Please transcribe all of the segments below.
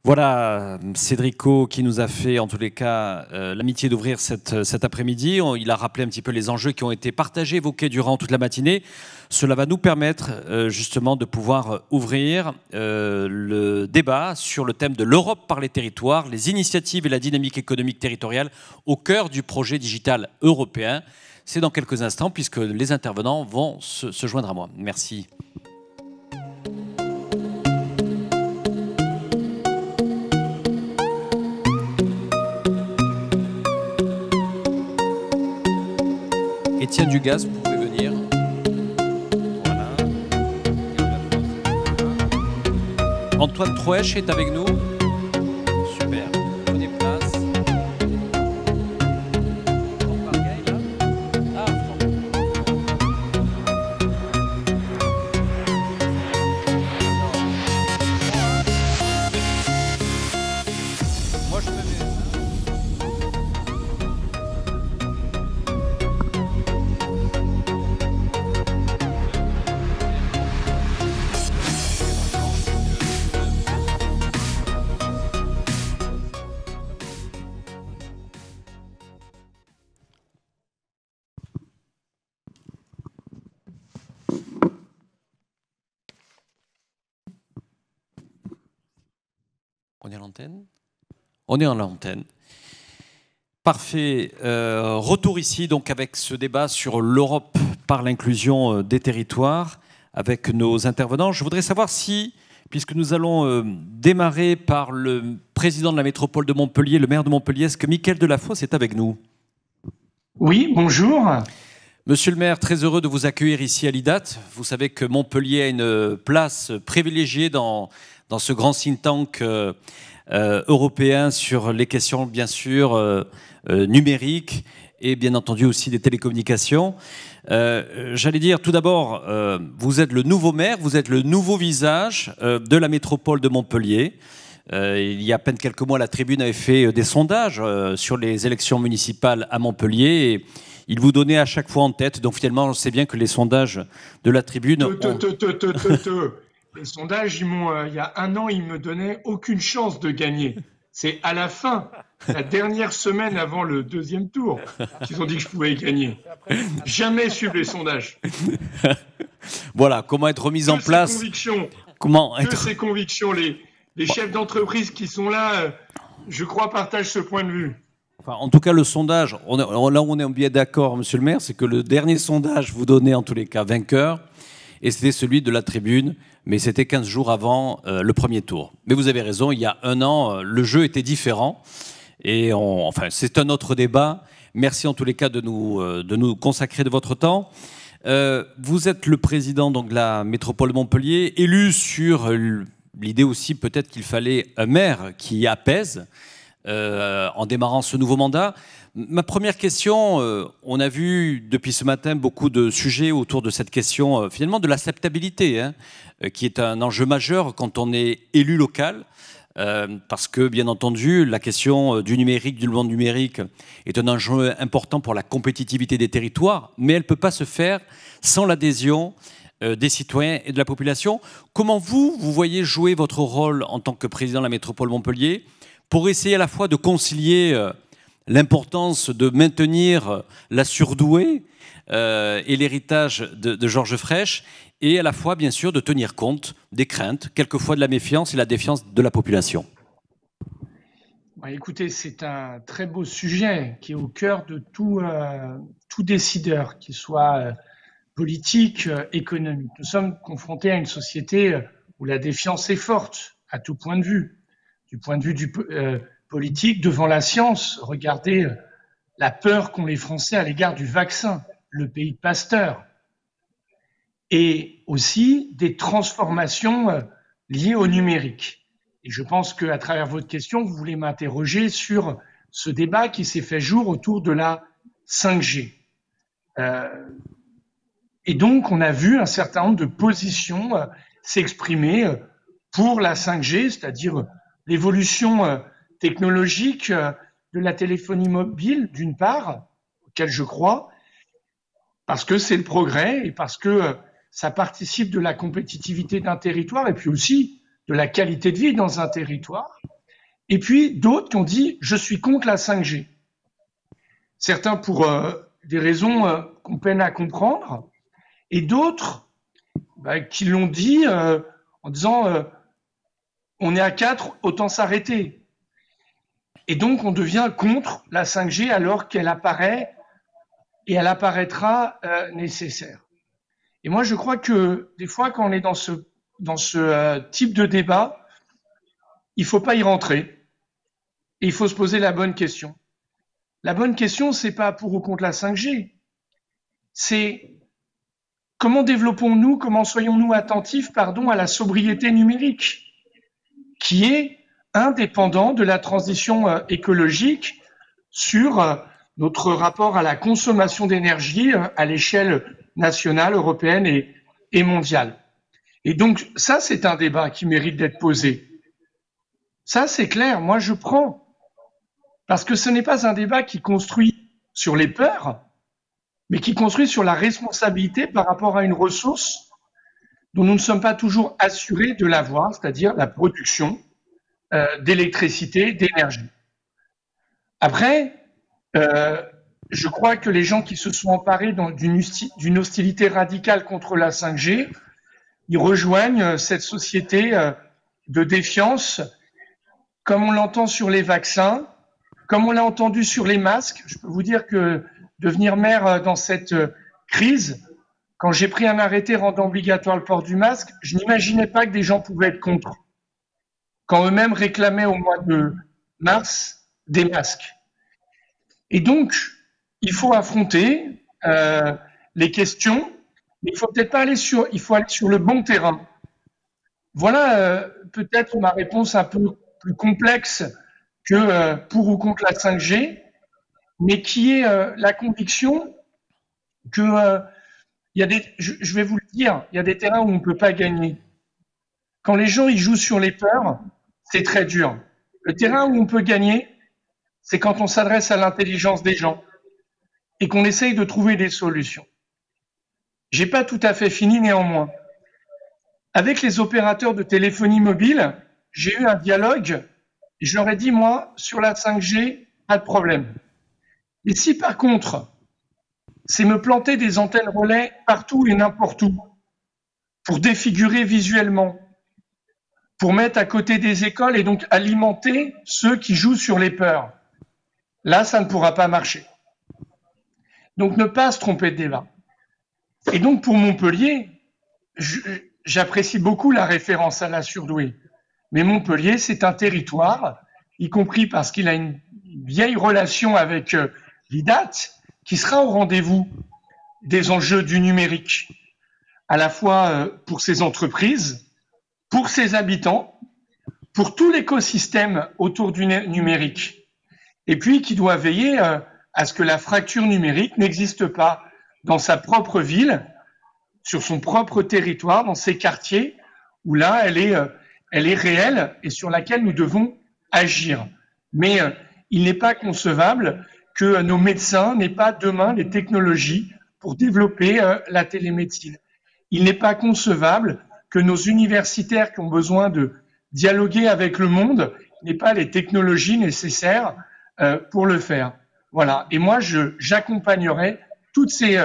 Voilà, Cédrico qui nous a fait en tous les cas l'amitié d'ouvrir cet après-midi. Il a rappelé un petit peu les enjeux qui ont été partagés, évoqués durant toute la matinée. Cela va nous permettre justement de pouvoir ouvrir le débat sur le thème de l'Europe par les territoires, les initiatives et la dynamique économique territoriale au cœur du projet digital européen. C'est dans quelques instants puisque les intervenants vont se joindre à moi. Merci. Étienne Dugas, vous pouvez venir. Voilà. Antoine Troesch est avec nous. Super. Prenez place. Franck Margueil, là. Ah, Franck. Moi, je me mets. On est à l'antenne ? On est en l'antenne. Parfait. Retour ici donc avec ce débat sur l'Europe par l'inclusion des territoires avec nos intervenants. Je voudrais savoir si, puisque nous allons démarrer par le président de la métropole de Montpellier, le maire de Montpellier, est-ce que Mickaël Delafosse est avec nous ? Oui, bonjour. Monsieur le maire, très heureux de vous accueillir ici à l'IDAT. Vous savez que Montpellier a une place privilégiée dans ce grand think tank européen sur les questions, bien sûr, numériques et bien entendu aussi des télécommunications. J'allais dire tout d'abord, vous êtes le nouveau maire, vous êtes le nouveau visage de la métropole de Montpellier. Il y a à peine quelques mois, la Tribune avait fait des sondages sur les élections municipales à Montpellier et il vous donnait à chaque fois en tête. Donc finalement, on sait bien que les sondages de la Tribune... Les sondages, il y a un an, ils me donnaient aucune chance de gagner. C'est à la fin, la dernière semaine avant le deuxième tour, qu'ils ont dit que je pouvais gagner. Jamais suivre les sondages. Voilà, comment être remis en place. Ces convictions, les chefs d'entreprise qui sont là, je crois, partagent ce point de vue. Enfin, en tout cas, le sondage, là où on est bien d'accord, monsieur le maire, c'est que le dernier sondage vous donnait en tous les cas vainqueur, et c'était celui de la Tribune, mais c'était 15 jours avant le premier tour. Mais vous avez raison, il y a un an, le jeu était différent, et enfin, c'est un autre débat. Merci en tous les cas de nous consacrer de votre temps. Vous êtes le président donc, de la métropole de Montpellier, élu sur l'idée aussi peut-être qu'il fallait un maire qui apaise en démarrant ce nouveau mandat. Ma première question, on a vu depuis ce matin beaucoup de sujets autour de cette question finalement de l'acceptabilité, qui est un enjeu majeur quand on est élu local, parce que bien entendu la question du numérique, du monde numérique est un enjeu important pour la compétitivité des territoires, mais elle ne peut pas se faire sans l'adhésion des citoyens et de la population. Comment vous voyez jouer votre rôle en tant que président de la métropole Montpellier pour essayer à la fois de concilier l'importance de maintenir la surdouée et l'héritage de Georges Frêche, et à la fois, bien sûr, de tenir compte des craintes, quelquefois de la méfiance et la défiance de la population. Écoutez, c'est un très beau sujet qui est au cœur de tout décideur, qu'il soit politique, économique. Nous sommes confrontés à une société où la défiance est forte, à tout point de vue. Du point de vue du politique, devant la science, regardez la peur qu'ont les Français à l'égard du vaccin, le pays de Pasteur, et aussi des transformations liées au numérique. Et je pense qu'à travers votre question, vous voulez m'interroger sur ce débat qui s'est fait jour autour de la 5G. Et donc, on a vu un certain nombre de positions s'exprimer pour la 5G, c'est-à-dire l'évolution technologique de la téléphonie mobile, d'une part, auquel je crois, parce que c'est le progrès et parce que ça participe de la compétitivité d'un territoire et puis aussi de la qualité de vie dans un territoire. Et puis d'autres qui ont dit « je suis contre la 5G ». Certains pour des raisons qu'on peine à comprendre, et d'autres qui l'ont dit en disant on est à 4, autant s'arrêter. Et donc on devient contre la 5G alors qu'elle apparaît et elle apparaîtra nécessaire. Et moi je crois que des fois quand on est dans ce type de débat, il ne faut pas y rentrer et il faut se poser la bonne question. La bonne question, c'est pas pour ou contre la 5G, c'est comment développons-nous, comment soyons-nous attentifs, à la sobriété numérique, qui est indépendant de la transition écologique sur notre rapport à la consommation d'énergie à l'échelle nationale, européenne et mondiale. Et donc, ça, c'est un débat qui mérite d'être posé. Ça, c'est clair, moi, je prends. Parce que ce n'est pas un débat qui construit sur les peurs, mais qui construit sur la responsabilité par rapport à une ressource dont nous ne sommes pas toujours assurés de l'avoir, c'est-à-dire la production d'électricité, d'énergie. Après, je crois que les gens qui se sont emparés d'une hostilité radicale contre la 5G, ils rejoignent cette société de défiance, comme on l'entend sur les vaccins, comme on l'a entendu sur les masques. Je peux vous dire que devenir maire dans cette crise, quand j'ai pris un arrêté rendant obligatoire le port du masque, je n'imaginais pas que des gens pouvaient être contre, quand eux-mêmes réclamaient au mois de mars des masques. Et donc, il faut affronter les questions, mais il faut peut-être pas aller il faut aller sur le bon terrain. Voilà peut-être ma réponse un peu plus complexe que pour ou contre la 5G, mais qui est la conviction que je vais vous le dire, il y a des terrains où on ne peut pas gagner. Quand les gens ils jouent sur les peurs, c'est très dur. Le terrain où on peut gagner, c'est quand on s'adresse à l'intelligence des gens et qu'on essaye de trouver des solutions. J'ai pas tout à fait fini néanmoins. Avec les opérateurs de téléphonie mobile, j'ai eu un dialogue et je leur ai dit, moi, sur la 5G, pas de problème. Et si par contre, c'est me planter des antennes relais partout et n'importe où, pour défigurer visuellement, pour mettre à côté des écoles et donc alimenter ceux qui jouent sur les peurs, là, ça ne pourra pas marcher. Donc, ne pas se tromper de débat. Et donc, pour Montpellier, j'apprécie beaucoup la référence à la surdouée. Mais Montpellier, c'est un territoire, y compris parce qu'il a une vieille relation avec l'IDAT, qui sera au rendez-vous des enjeux du numérique, à la fois pour ses entreprises, pour ses habitants, pour tout l'écosystème autour du numérique, et puis qui doit veiller à ce que la fracture numérique n'existe pas dans sa propre ville, sur son propre territoire, dans ses quartiers, où là, elle est réelle et sur laquelle nous devons agir. Mais il n'est pas concevable que nos médecins n'aient pas demain les technologies pour développer la télémédecine. Il n'est pas concevable que nos universitaires qui ont besoin de dialoguer avec le monde n'aient pas les technologies nécessaires pour le faire. Voilà. Et moi, j'accompagnerai toutes ces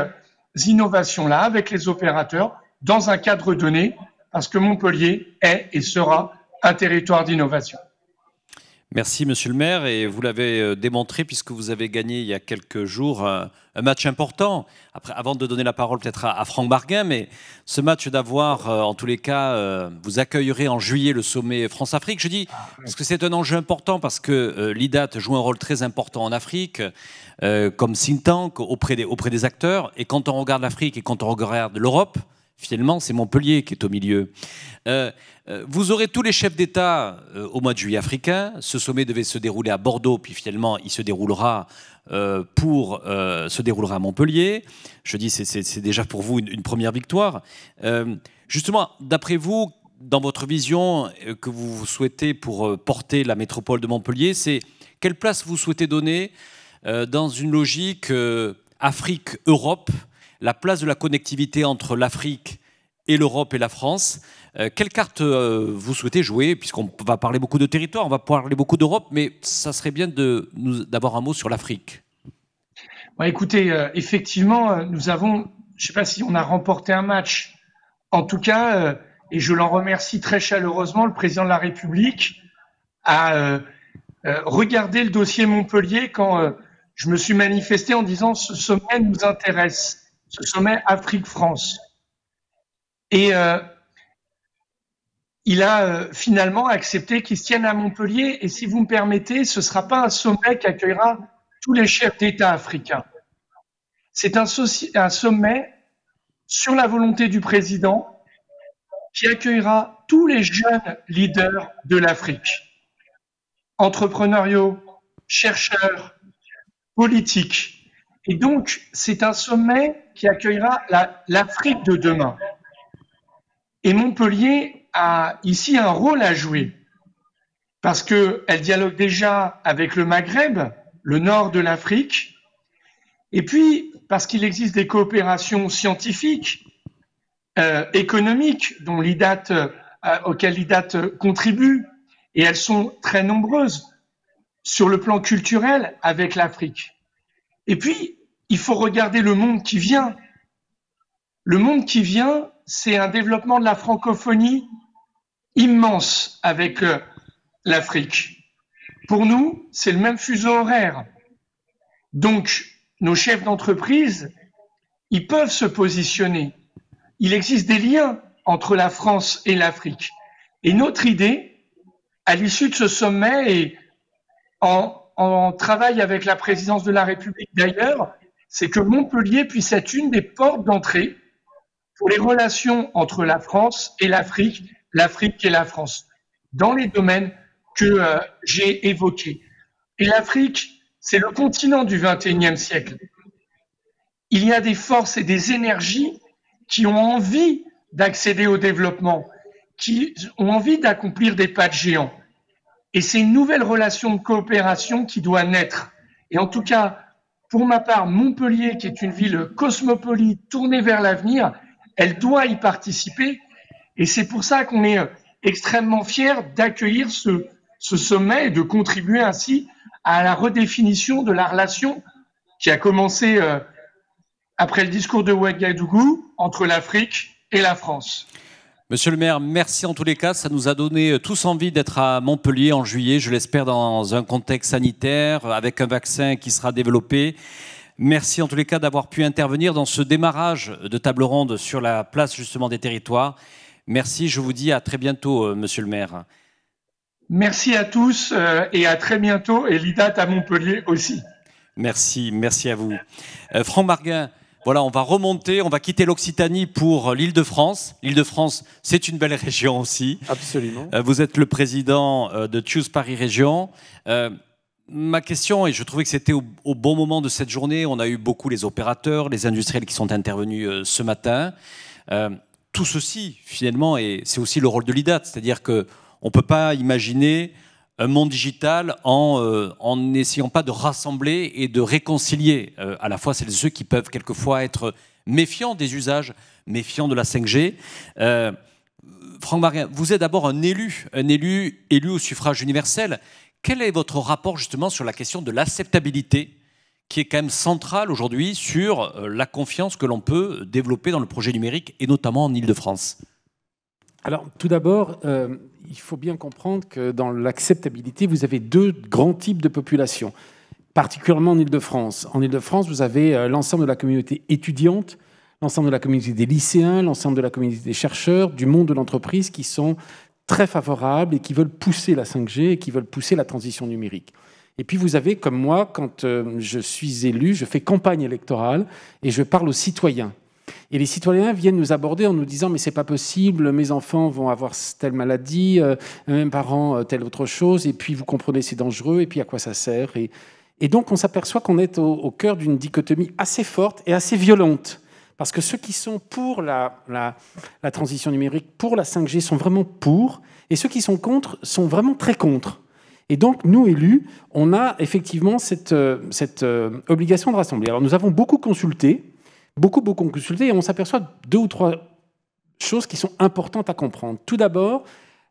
innovations-là avec les opérateurs dans un cadre donné, parce que Montpellier est et sera un territoire d'innovation. Merci, monsieur le maire, et vous l'avez démontré puisque vous avez gagné il y a quelques jours un match important. Après, avant de donner la parole peut-être à Franck Barguin, mais ce match d'avoir, en tous les cas, vous accueillerez en juillet le sommet France-Afrique. Je dis parce que c'est un enjeu important, parce que l'IDAT joue un rôle très important en Afrique, comme think tank auprès des acteurs. Et quand on regarde l'Afrique et quand on regarde l'Europe, finalement, c'est Montpellier qui est au milieu. Vous aurez tous les chefs d'État au mois de juillet africain. Ce sommet devait se dérouler à Bordeaux, puis finalement, il se déroulera à Montpellier. Je dis, c'est déjà pour vous une première victoire. Justement, d'après vous, dans votre vision que vous souhaitez pour porter la métropole de Montpellier, c'est quelle place vous souhaitez donner dans une logique Afrique-Europe, la place de la connectivité entre l'Afrique et l'Europe et la France. Quelle carte vous souhaitez jouer? Puisqu'on va parler beaucoup de territoire, on va parler beaucoup d'Europe, mais ça serait bien d'avoir un mot sur l'Afrique. Bon, écoutez, effectivement, nous avons, je ne sais pas si on a remporté un match, en tout cas, et je l'en remercie très chaleureusement, le président de la République a regardé le dossier Montpellier quand je me suis manifesté en disant ce sommet nous intéresse, ce sommet Afrique-France. Et il a finalement accepté qu'il se tienne à Montpellier. Et si vous me permettez, ce ne sera pas un sommet qui accueillera tous les chefs d'État africains. C'est un sommet sur la volonté du président qui accueillera tous les jeunes leaders de l'Afrique, entrepreneuriaux, chercheurs, politiques. Et donc, c'est un sommet qui accueillera l'Afrique de demain. Et Montpellier a ici un rôle à jouer parce qu'elle dialogue déjà avec le Maghreb, le nord de l'Afrique, et puis parce qu'il existe des coopérations scientifiques, économiques, auxquelles l'IDAT contribue, et elles sont très nombreuses sur le plan culturel avec l'Afrique. Et puis, il faut regarder le monde qui vient. Le monde qui vient, c'est un développement de la francophonie immense avec l'Afrique. Pour nous, c'est le même fuseau horaire. Donc, nos chefs d'entreprise, ils peuvent se positionner. Il existe des liens entre la France et l'Afrique. Et notre idée, à l'issue de ce sommet, et en travail avec la présidence de la République d'ailleurs, c'est que Montpellier puisse être une des portes d'entrée pour les relations entre la France et l'Afrique et la France, dans les domaines que j'ai évoqués. Et l'Afrique, c'est le continent du XXIe siècle. Il y a des forces et des énergies qui ont envie d'accéder au développement, qui ont envie d'accomplir des pas de géant. Et c'est une nouvelle relation de coopération qui doit naître. Et en tout cas, pour ma part, Montpellier, qui est une ville cosmopolite, tournée vers l'avenir, elle doit y participer. Et c'est pour ça qu'on est extrêmement fiers d'accueillir ce sommet et de contribuer ainsi à la redéfinition de la relation qui a commencé après le discours de Ouagadougou entre l'Afrique et la France. Monsieur le maire, merci en tous les cas. Ça nous a donné tous envie d'être à Montpellier en juillet, je l'espère dans un contexte sanitaire, avec un vaccin qui sera développé. Merci en tous les cas d'avoir pu intervenir dans ce démarrage de table ronde sur la place justement des territoires. Merci, je vous dis à très bientôt, monsieur le maire. Merci à tous et à très bientôt, et l'IDAT à Montpellier aussi. Merci, merci à vous. Franck Marguin, voilà, on va remonter, on va quitter l'Occitanie pour l'Île-de-France. L'Île-de-France, c'est une belle région aussi. Absolument. Vous êtes le président de Choose Paris Région. Ma question, et je trouvais que c'était au bon moment de cette journée, on a eu beaucoup les opérateurs, les industriels qui sont intervenus ce matin. Tout ceci, finalement, et c'est aussi le rôle de l'IDAT, c'est-à-dire qu'on ne peut pas imaginer un monde digital en n'essayant pas de rassembler et de réconcilier à la fois celles et ceux qui peuvent quelquefois être méfiants des usages, méfiants de la 5G. Franck Marguin, vous êtes d'abord un élu au suffrage universel. Quel est votre rapport justement sur la question de l'acceptabilité qui est quand même centrale aujourd'hui sur la confiance que l'on peut développer dans le projet numérique et notamment en Île-de-France? Alors, tout d'abord, il faut bien comprendre que dans l'acceptabilité, vous avez deux grands types de populations, particulièrement en Île-de-France. En Île-de-France, vous avez l'ensemble de la communauté étudiante, l'ensemble de la communauté des lycéens, l'ensemble de la communauté des chercheurs, du monde de l'entreprise qui sont très favorables et qui veulent pousser la 5G et qui veulent pousser la transition numérique. Et puis vous avez, comme moi, quand je suis élu, je fais campagne électorale et je parle aux citoyens. Et les citoyens viennent nous aborder en nous disant « mais c'est pas possible, mes enfants vont avoir telle maladie, mes parents telle autre chose, et puis vous comprenez c'est dangereux, et puis à quoi ça sert ?» Et donc on s'aperçoit qu'on est au cœur d'une dichotomie assez forte et assez violente. Parce que ceux qui sont pour la transition numérique, pour la 5G, sont vraiment pour, et ceux qui sont contre sont vraiment très contre. Et donc, nous, élus, on a effectivement cette obligation de rassembler. Alors, nous avons beaucoup consulté, et on s'aperçoit 2 ou 3 choses qui sont importantes à comprendre. Tout d'abord,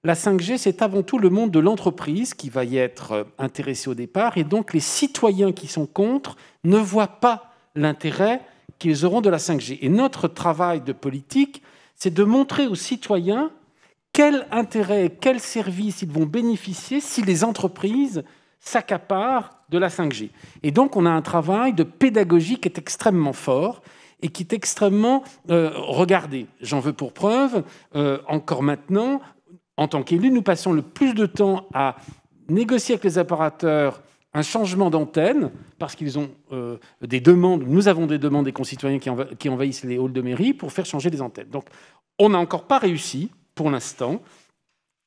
la 5G, c'est avant tout le monde de l'entreprise qui va y être intéressé au départ, et donc les citoyens qui sont contre ne voient pas l'intérêt qu'ils auront de la 5G. Et notre travail de politique, c'est de montrer aux citoyens quel intérêt, quel service ils vont bénéficier si les entreprises s'accaparent de la 5G. Et donc, on a un travail de pédagogie qui est extrêmement fort et qui est extrêmement regardé. J'en veux pour preuve, encore maintenant, en tant qu'élus, nous passons le plus de temps à négocier avec les opérateurs un changement d'antenne, parce qu'ils ont des demandes, nous avons des demandes des concitoyens qui envahissent les halls de mairie pour faire changer les antennes. Donc, on n'a encore pas réussi, pour l'instant,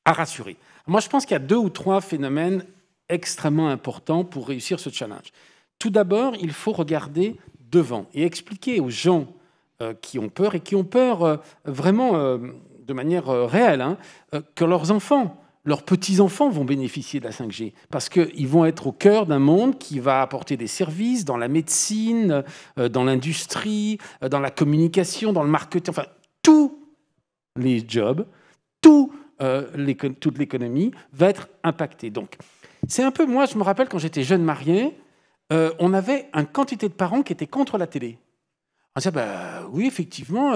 à rassurer. Moi, je pense qu'il y a 2 ou 3 phénomènes extrêmement importants pour réussir ce challenge. Tout d'abord, il faut regarder devant et expliquer aux gens qui ont peur, et qui ont peur vraiment de manière réelle, que leurs enfants, leurs petits-enfants vont bénéficier de la 5G, parce qu'ils vont être au cœur d'un monde qui va apporter des services dans la médecine, dans l'industrie, dans la communication, dans le marketing, enfin, tous les jobs, toute l'économie va être impactée. Donc, c'est un peu, moi, je me rappelle quand j'étais jeune marié, on avait une quantité de parents qui étaient contre la télé. On disait, oui, effectivement,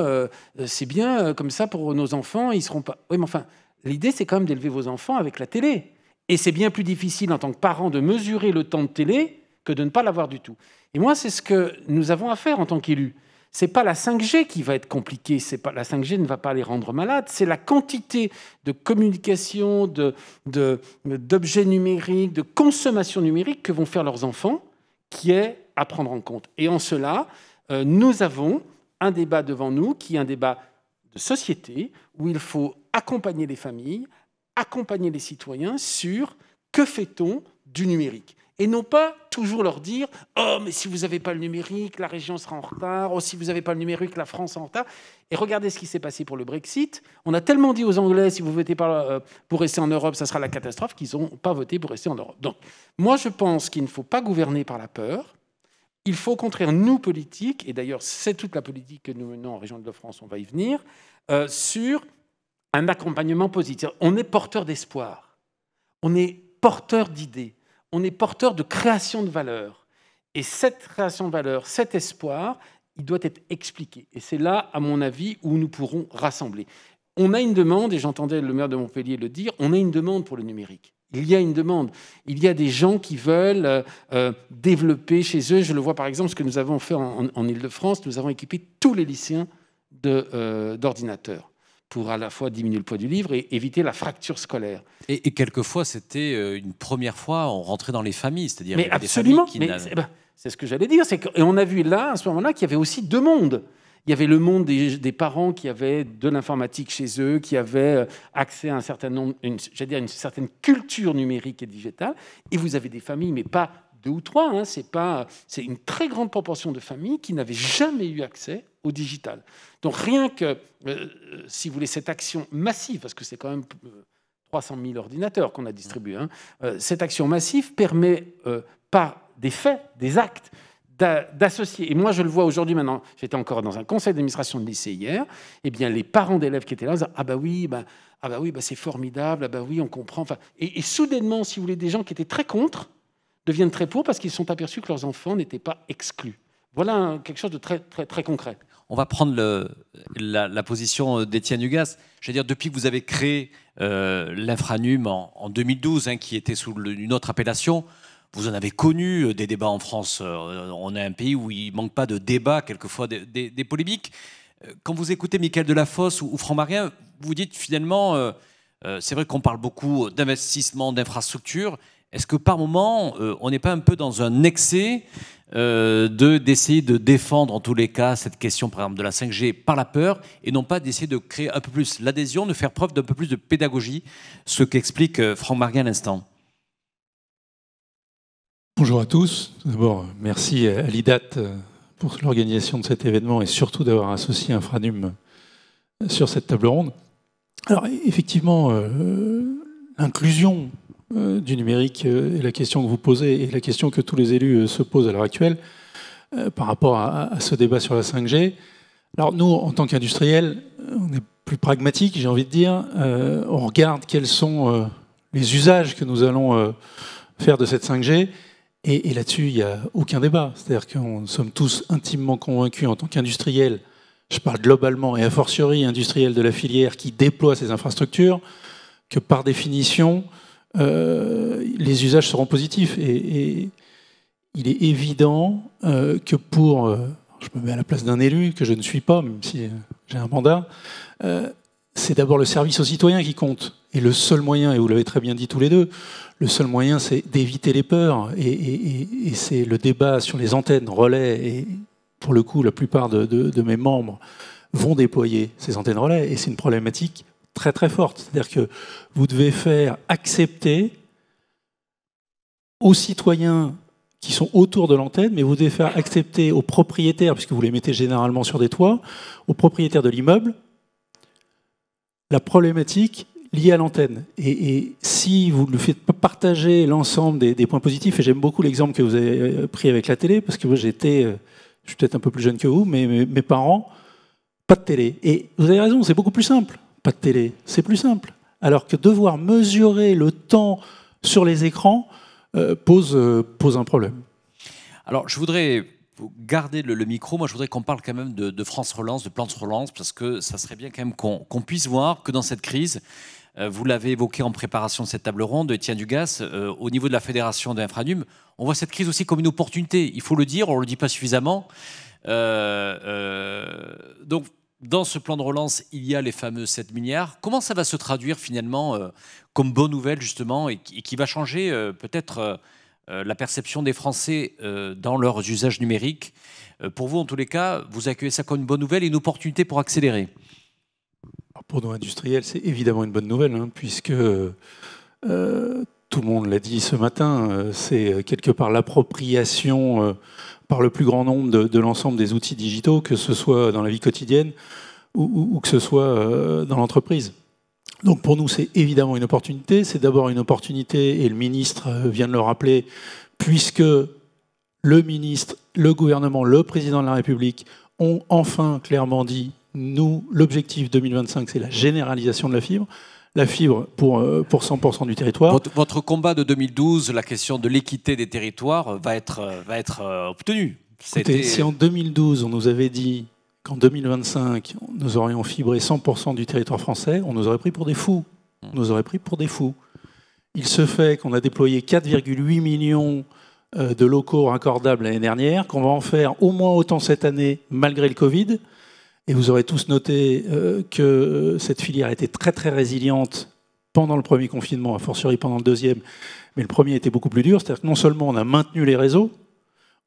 c'est bien comme ça pour nos enfants, ils seront pas... Oui, mais enfin, l'idée, c'est quand même d'élever vos enfants avec la télé. Et c'est bien plus difficile en tant que parent de mesurer le temps de télé que de ne pas l'avoir du tout. Et moi, c'est ce que nous avons à faire en tant qu'élus. C'est pas la 5G qui va être compliquée, la 5G ne va pas les rendre malades, c'est la quantité de communication, d'objets numériques, de consommation numérique que vont faire leurs enfants qui est à prendre en compte. Et en cela, nous avons un débat devant nous qui est un débat de société où il faut accompagner les familles, accompagner les citoyens sur que fait-on du numérique. Et non pas toujours leur dire « Oh, mais si vous n'avez pas le numérique, la région sera en retard. Oh, si vous n'avez pas le numérique, la France est en retard. » Et regardez ce qui s'est passé pour le Brexit. On a tellement dit aux Anglais « Si vous votez pas pour rester en Europe, ça sera la catastrophe » qu'ils n'ont pas voté pour rester en Europe. Donc, moi, je pense qu'il ne faut pas gouverner par la peur. Il faut au contraire, nous, politiques, et d'ailleurs, c'est toute la politique que nous menons en région Île-de-France, on va y venir, sur un accompagnement positif. On est porteur d'espoir. On est porteur d'idées. On est porteur de création de valeur. Et cette création de valeur, cet espoir, il doit être expliqué. Et c'est là, à mon avis, où nous pourrons rassembler. On a une demande, et j'entendais le maire de Montpellier le dire, on a une demande pour le numérique. Il y a une demande. Il y a des gens qui veulent développer chez eux. Je le vois par exemple, ce que nous avons fait en Île-de-France, nous avons équipé tous les lycéens d'ordinateurs pour à la fois diminuer le poids du livre et éviter la fracture scolaire. Et quelquefois, c'était une première fois, on rentrait dans les familles, c'est-à-dire mais absolument, c'est ce que j'allais dire. Et on a vu là, à ce moment-là, qu'il y avait aussi 2 mondes. Il y avait le monde des parents qui avaient de l'informatique chez eux, qui avaient accès à un certain nombre, une certaine culture numérique et digitale. Et vous avez des familles, mais pas 2 ou 3, c'est une très grande proportion de familles qui n'avaient jamais eu accès au digital. Donc rien que, si vous voulez, cette action massive, parce que c'est quand même 300 000 ordinateurs qu'on a distribués, cette action massive permet, par des faits, des actes, d'associer. Et moi, je le vois aujourd'hui maintenant, j'étais encore dans un conseil d'administration de lycée hier, eh bien, les parents d'élèves qui étaient là disaient « Ah bah oui, c'est formidable, ah bah oui, on comprend. » Enfin, et soudainement, si vous voulez, des gens qui étaient très contre deviennent très pour parce qu'ils se sont aperçus que leurs enfants n'étaient pas exclus. Voilà quelque chose de très, très, très concret. On va prendre la position d'Étienne Hugas. Je veux dire, depuis que vous avez créé l'Infranum en 2012, qui était sous une autre appellation, vous en avez connu des débats en France. On est un pays où il ne manque pas de débats, quelquefois des polémiques. Quand vous écoutez Mickaël Delafosse ou Franck Marien, vous dites finalement, c'est vrai qu'on parle beaucoup d'investissement, d'infrastructures. Est-ce que par moment, on n'est pas un peu dans un excès d'essayer de défendre en tous les cas cette question, par exemple, de la 5G par la peur, et non pas d'essayer de créer un peu plus l'adhésion, de faire preuve d'un peu plus de pédagogie, ce qu'explique Franck Marien à l'instant? Bonjour à tous. D'abord, merci à l'IDAT pour l'organisation de cet événement et surtout d'avoir associé Infranum sur cette table ronde. Alors, effectivement, l'inclusion du numérique est la question que vous posez et la question que tous les élus se posent à l'heure actuelle par rapport à ce débat sur la 5G. Alors nous, en tant qu'industriels, on est plus pragmatique, j'ai envie de dire. On regarde quels sont les usages que nous allons faire de cette 5G. Et là-dessus, il n'y a aucun débat. C'est-à-dire que nous sommes tous intimement convaincus en tant qu'industriels, je parle globalement et a fortiori industriels de la filière qui déploie ces infrastructures, que par définition, les usages seront positifs. Et il est évident que pour... je me mets à la place d'un élu, que je ne suis pas, même si j'ai un mandat, c'est d'abord le service aux citoyens qui compte. Et le seul moyen, et vous l'avez très bien dit tous les deux, le seul moyen, c'est d'éviter les peurs. Et c'est le débat sur les antennes relais. Et pour le coup, la plupart de mes membres vont déployer ces antennes relais. Et c'est une problématique très très forte. C'est-à-dire que vous devez faire accepter aux citoyens qui sont autour de l'antenne, mais vous devez faire accepter aux propriétaires, puisque vous les mettez généralement sur des toits, aux propriétaires de l'immeuble, la problématique liée à l'antenne. Et si vous ne faites pas partager l'ensemble des points positifs, et j'aime beaucoup l'exemple que vous avez pris avec la télé, parce que moi je suis peut-être un peu plus jeune que vous, mais mes parents, pas de télé. Et vous avez raison, c'est beaucoup plus simple, pas de télé, c'est plus simple. Alors que devoir mesurer le temps sur les écrans pose un problème. Alors, je voudrais garder le micro. Moi, je voudrais qu'on parle quand même de France Relance, de plan de relance, parce que ça serait bien quand même qu'on puisse voir que dans cette crise, vous l'avez évoqué en préparation de cette table ronde, Étienne Dugas, au niveau de la Fédération d'Infranum, on voit cette crise aussi comme une opportunité. Il faut le dire, on ne le dit pas suffisamment. Donc, dans ce plan de relance, il y a les fameux 7 milliards. Comment ça va se traduire finalement comme bonne nouvelle justement et qui va changer peut-être la perception des Français dans leurs usages numériques? Pour vous, en tous les cas, vous accueillez ça comme une bonne nouvelle et une opportunité pour accélérer? Pour nos industriels, c'est évidemment une bonne nouvelle, hein, puisque tout le monde l'a dit ce matin, c'est quelque part l'appropriation par le plus grand nombre de l'ensemble des outils digitaux, que ce soit dans la vie quotidienne ou que ce soit dans l'entreprise. Donc pour nous, c'est évidemment une opportunité. C'est d'abord une opportunité, et le ministre vient de le rappeler, puisque le ministre, le gouvernement, le président de la République ont enfin clairement dit, nous, l'objectif 2025, c'est la généralisation de la fibre. La fibre pour 100% du territoire. Votre combat de 2012, la question de l'équité des territoires, va être obtenue. Écoutez, si en 2012, on nous avait dit qu'en 2025, nous aurions fibré 100% du territoire français, on nous aurait pris pour des fous. On nous aurait pris pour des fous. Il se fait qu'on a déployé 4,8 millions de locaux raccordables l'année dernière, qu'on va en faire au moins autant cette année, malgré le Covid. Et vous aurez tous noté que cette filière était très très résiliente pendant le premier confinement, a fortiori pendant le deuxième, mais le premier était beaucoup plus dur. C'est-à-dire que non seulement on a maintenu les réseaux,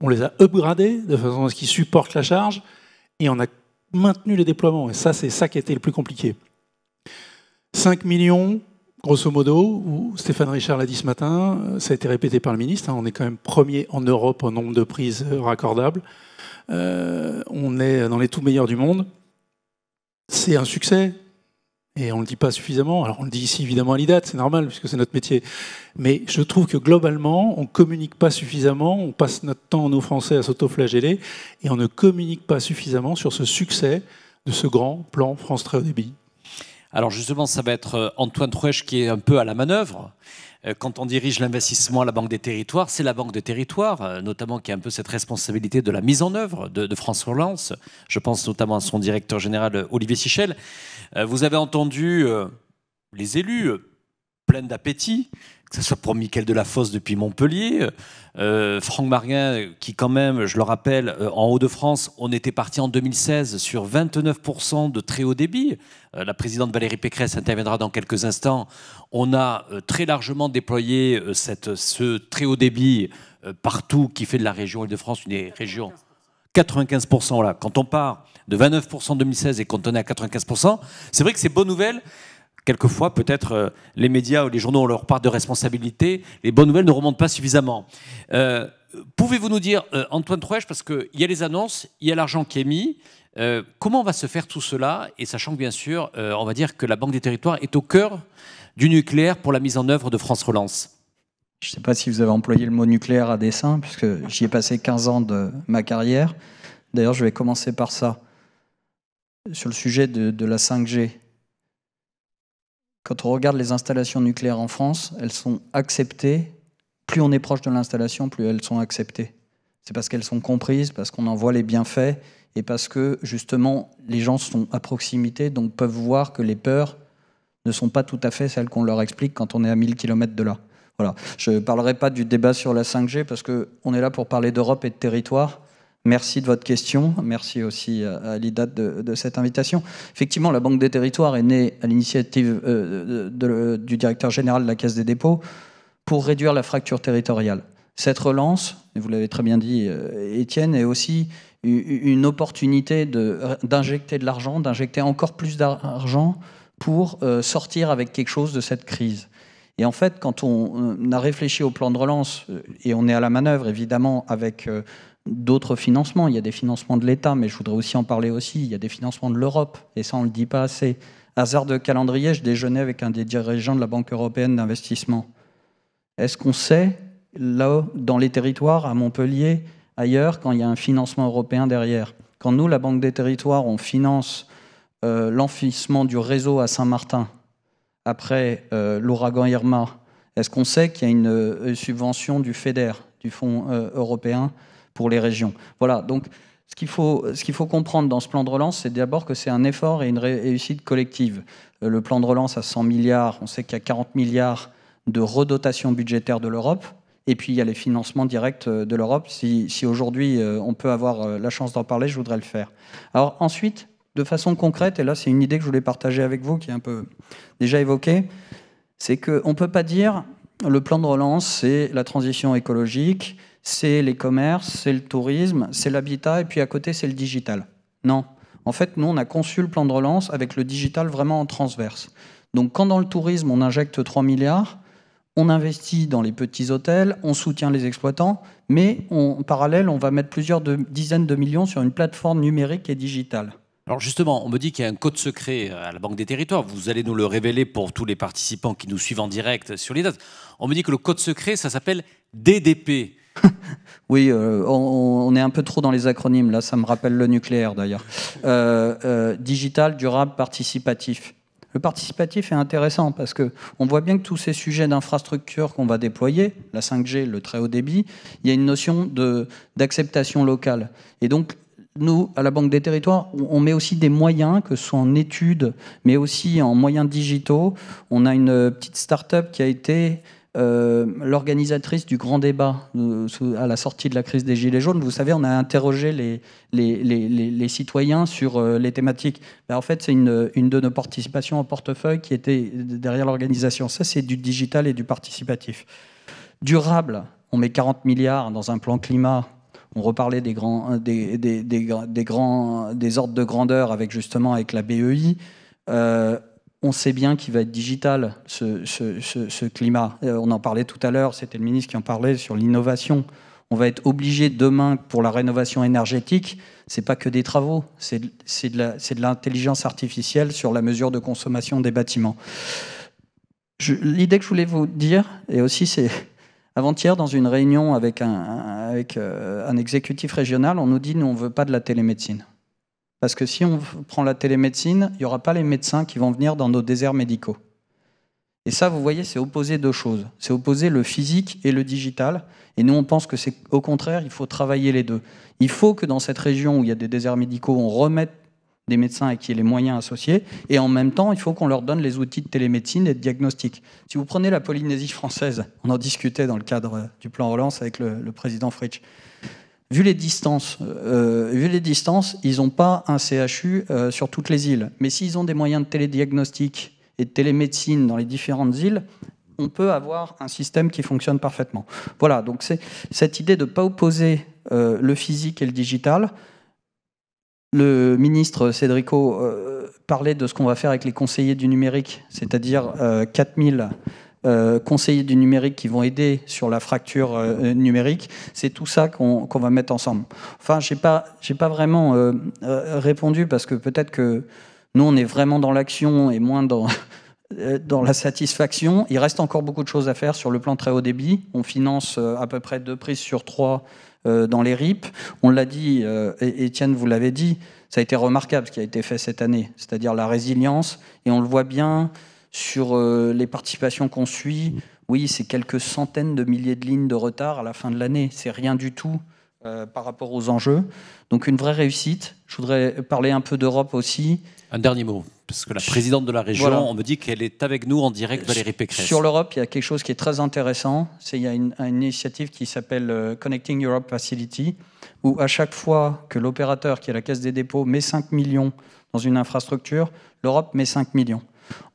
on les a upgradés de façon à ce qu'ils supportent la charge, et on a maintenu les déploiements. Et ça, c'est ça qui a été le plus compliqué. 5 millions, grosso modo, Stéphane Richard l'a dit ce matin, ça a été répété par le ministre, hein, on est quand même premier en Europe en nombre de prises raccordables. On est dans les tout meilleurs du monde. C'est un succès. Et on ne le dit pas suffisamment. Alors on le dit ici évidemment à l'IDAT, c'est normal puisque c'est notre métier. Mais je trouve que globalement, on ne communique pas suffisamment. On passe notre temps, nous Français, à s'autoflageller. Et on ne communique pas suffisamment sur ce succès de ce grand plan France Très Haut Débit. Alors justement, ça va être Antoine Truech qui est un peu à la manœuvre. Quand on dirige l'investissement à la Banque des Territoires, c'est la Banque des Territoires, notamment qui a un peu cette responsabilité de la mise en œuvre de France Relance. Je pense notamment à son directeur général, Olivier Sichel. Vous avez entendu les élus pleins d'appétit, que ce soit pour Mickaël Delafosse depuis Montpellier, Franck Marguin, qui quand même, je le rappelle, en Hauts-de-France, on était parti en 2016 sur 29% de très haut débit. La présidente Valérie Pécresse interviendra dans quelques instants. On a très largement déployé ce très haut débit partout, qui fait de la région Île-de-France une des régions... 95%, voilà. Quand on part de 29% en 2016 et qu'on est à 95%, c'est vrai que c'est bonne nouvelle. Quelquefois, peut-être, les médias ou les journaux ont leur part de responsabilité. Les bonnes nouvelles ne remontent pas suffisamment. Pouvez-vous nous dire, Antoine Truech, parce qu'il y a les annonces, il y a l'argent qui est mis, comment va se faire tout cela? Et sachant que, bien sûr, on va dire que la Banque des Territoires est au cœur du nucléaire pour la mise en œuvre de France Relance. Je ne sais pas si vous avez employé le mot nucléaire à dessein, puisque j'y ai passé 15 ans de ma carrière. D'ailleurs, je vais commencer par ça. sur le sujet de la 5G. Quand on regarde les installations nucléaires en France, elles sont acceptées. Plus on est proche de l'installation, plus elles sont acceptées. C'est parce qu'elles sont comprises, parce qu'on en voit les bienfaits et parce que, justement, les gens sont à proximité, donc peuvent voir que les peurs ne sont pas tout à fait celles qu'on leur explique quand on est à 1000 km de là. Voilà. Je ne parlerai pas du débat sur la 5G parce qu'on est là pour parler d'Europe et de territoire. Merci de votre question. Merci aussi à l'IDAT de cette invitation. Effectivement, la Banque des territoires est née à l'initiative du directeur général de la Caisse des dépôts pour réduire la fracture territoriale. Cette relance, et vous l'avez très bien dit, Étienne, est aussi une opportunité d'injecter de l'argent, d'injecter encore plus d'argent pour sortir avec quelque chose de cette crise. Et en fait, quand on a réfléchi au plan de relance, et on est à la manœuvre évidemment avec d'autres financements, il y a des financements de l'État, mais je voudrais aussi en parler aussi, il y a des financements de l'Europe, et ça on ne le dit pas assez. Hasard de calendrier, je déjeunais avec un des dirigeants de la Banque européenne d'investissement. Est-ce qu'on sait, là, dans les territoires, à Montpellier, ailleurs, quand il y a un financement européen derrière? Quand nous, la Banque des territoires, on finance l'enfouissement du réseau à Saint-Martin, après l'ouragan Irma, est-ce qu'on sait qu'il y a une subvention du FEDER, du Fonds européen pour les régions? Voilà, donc ce qu'il faut comprendre dans ce plan de relance, c'est d'abord que c'est un effort et une réussite collective. Le plan de relance à 100 milliards, on sait qu'il y a 40 milliards de redotation budgétaire de l'Europe, et puis il y a les financements directs de l'Europe. Si aujourd'hui on peut avoir la chance d'en parler, je voudrais le faire. Alors ensuite, de façon concrète, et là c'est une idée que je voulais partager avec vous, qui est un peu déjà évoquée, c'est qu'on ne peut pas dire le plan de relance, c'est la transition écologique, c'est les commerces, c'est le tourisme, c'est l'habitat, et puis à côté c'est le digital. Non. En fait, nous on a conçu le plan de relance avec le digital vraiment en transverse. Donc quand dans le tourisme on injecte 3 milliards, on investit dans les petits hôtels, on soutient les exploitants, mais en parallèle, on va mettre plusieurs dizaines de millions sur une plateforme numérique et digitale. Alors justement, on me dit qu'il y a un code secret à la Banque des Territoires. Vous allez nous le révéler pour tous les participants qui nous suivent en direct sur les dates. On me dit que le code secret, ça s'appelle DDP. Oui, on est un peu trop dans les acronymes. Là, ça me rappelle le nucléaire d'ailleurs. Digital, durable, participatif. Le participatif est intéressant parce qu'on voit bien que tous ces sujets d'infrastructure qu'on va déployer, la 5G, le très haut débit, il y a une notion d'acceptation locale. Et donc, nous, à la Banque des Territoires, on met aussi des moyens, que ce soit en études, mais aussi en moyens digitaux. On a une petite start-up qui a été l'organisatrice du grand débat à la sortie de la crise des Gilets jaunes. Vous savez, on a interrogé les citoyens sur les thématiques. Ben, en fait, c'est une de nos participations en portefeuille qui était derrière l'organisation. Ça, c'est du digital et du participatif. Durable, on met 40 milliards dans un plan climat. On reparlait des ordres de grandeur avec la BEI. On sait bien qu'il va être digital, ce climat. On en parlait tout à l'heure, c'était le ministre qui en parlait sur l'innovation. On va être obligé demain, pour la rénovation énergétique, c'est pas que des travaux, c'est de l'intelligence artificielle sur la mesure de consommation des bâtiments. L'idée que je voulais vous dire, et aussi c'est avant-hier dans une réunion avec un exécutif régional, on nous dit nous on veut pas de la télémédecine. Parce que si on prend la télémédecine, il n'y aura pas les médecins qui vont venir dans nos déserts médicaux. Et ça, vous voyez, c'est opposer deux choses. C'est opposer le physique et le digital. Et nous, on pense que c'est au contraire, il faut travailler les deux. Il faut que dans cette région où il y a des déserts médicaux, on remette des médecins et qu'il y ait les moyens associés. Et en même temps, il faut qu'on leur donne les outils de télémédecine et de diagnostic. Si vous prenez la Polynésie française, on en discutait dans le cadre du plan relance avec le président Fritsch. Vu les distances, ils n'ont pas un CHU sur toutes les îles. Mais s'ils ont des moyens de télédiagnostic et de télémédecine dans les différentes îles, on peut avoir un système qui fonctionne parfaitement. Voilà, donc c'est cette idée de ne pas opposer le physique et le digital. Le ministre Cédrico parlait de ce qu'on va faire avec les conseillers du numérique, c'est-à-dire 4000 conseillers du numérique qui vont aider sur la fracture numérique. C'est tout ça qu'on va mettre ensemble. Enfin, j'ai pas vraiment répondu parce que peut-être que nous, on est vraiment dans l'action et moins dans dans la satisfaction. Il reste encore beaucoup de choses à faire sur le plan très haut débit. On finance à peu près 2 prises sur 3 dans les RIP. On l'a dit, Étienne, vous l'avez dit, ça a été remarquable ce qui a été fait cette année, c'est-à-dire la résilience. Et on le voit bien sur les participations qu'on suit. Oui, c'est quelques centaines de milliers de lignes de retard à la fin de l'année. C'est rien du tout par rapport aux enjeux. Donc une vraie réussite. Je voudrais parler un peu d'Europe aussi. Un dernier mot, parce que la présidente de la région, voilà. On me dit qu'elle est avec nous en direct, Valérie Pécresse. Sur l'Europe, il y a quelque chose qui est très intéressant. Il y a une initiative qui s'appelle Connecting Europe Facility, où à chaque fois que l'opérateur, qui est la Caisse des dépôts, met 5 millions dans une infrastructure, l'Europe met 5 millions.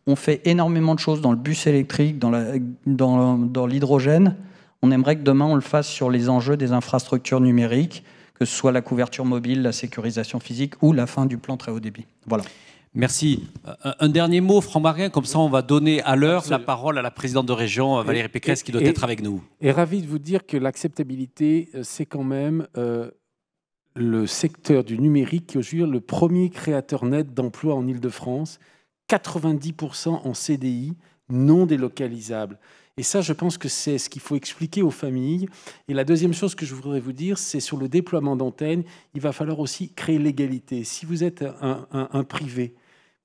On fait énormément de choses dans le bus électrique, dans l'hydrogène. On aimerait que demain, on le fasse sur les enjeux des infrastructures numériques, que ce soit la couverture mobile, la sécurisation physique ou la fin du plan très haut débit. Voilà. Merci. Un dernier mot, Franck Marguin, comme ça on va donner à l'heure la parole à la présidente de région, Valérie Pécresse, qui doit être avec nous. Et ravi de vous dire que l'acceptabilité, c'est quand même le secteur du numérique qui est aujourd'hui le premier créateur net d'emplois en Île-de-France, 90% en CDI, non délocalisables. Et ça, je pense que c'est ce qu'il faut expliquer aux familles. Et la deuxième chose que je voudrais vous dire, c'est sur le déploiement d'antennes, il va falloir aussi créer l'égalité. Si vous êtes un privé,